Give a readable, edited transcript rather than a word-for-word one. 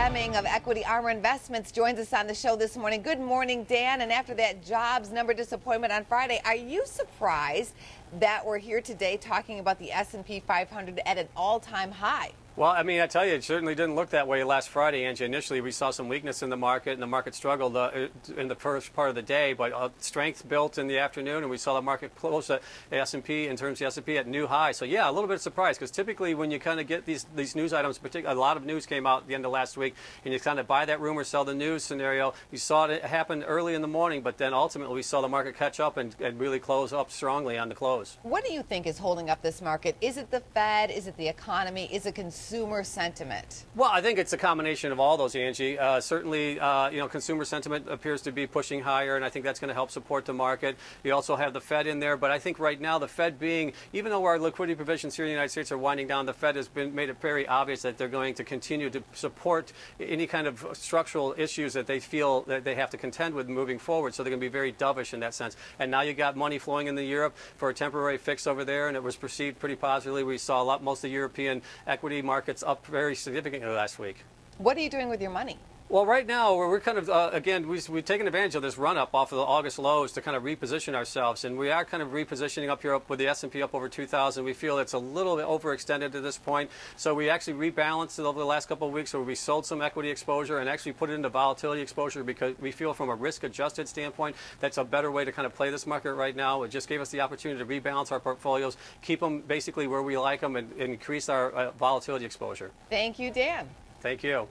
Deming of Equity Armour Investments joins us on the show this morning. Good morning, Dan. And after that jobs number disappointment on Friday, are you surprised that we're here today talking about the S&P 500 at an all-time high? Well, I mean, I tell you, it certainly didn't look that way last Friday, Angie. Initially, we saw some weakness in the market, and the market struggled in the first part of the day, but strength built in the afternoon, and we saw the market close the S&P, in terms of the S&P, at new highs. So, yeah, a little bit surprised, because typically when you kind of get these news items, particularly a lot of news came out at the end of last week, and you kind of buy that rumor, sell the news scenario. You saw it happen early in the morning, but then ultimately we saw the market catch up and really close up strongly on the close. What do you think is holding up this market? Is it the Fed? Is it the economy? Is it consumer sentiment? Well, I think it's a combination of all those, Angie. Certainly, consumer sentiment appears to be pushing higher, and I think that's going to help support the market. You also have the Fed in there, but I think right now the Fed even though our liquidity provisions here in the United States are winding down, the Fed has made it very obvious that they're going to continue to support any kind of structural issues that they feel that they have to contend with moving forward. So they're going to be very dovish in that sense. And now you got money flowing into Europe for a temporary fix over there, and it was perceived pretty positively. We saw most of the European equity markets up very significantly last week. What are you doing with your money? Well, right now, we're kind of, again, we've taken advantage of this run-up off of the August lows to kind of reposition ourselves, and we are kind of repositioning up here with the S&P up over 2,000. We feel it's a little bit overextended at this point, so we actually rebalanced it over the last couple of weeks where we sold some equity exposure and actually put it into volatility exposure, because we feel from a risk-adjusted standpoint that's a better way to kind of play this market right now. It just gave us the opportunity to rebalance our portfolios, keep them basically where we like them, and increase our volatility exposure. Thank you, Dan. Thank you.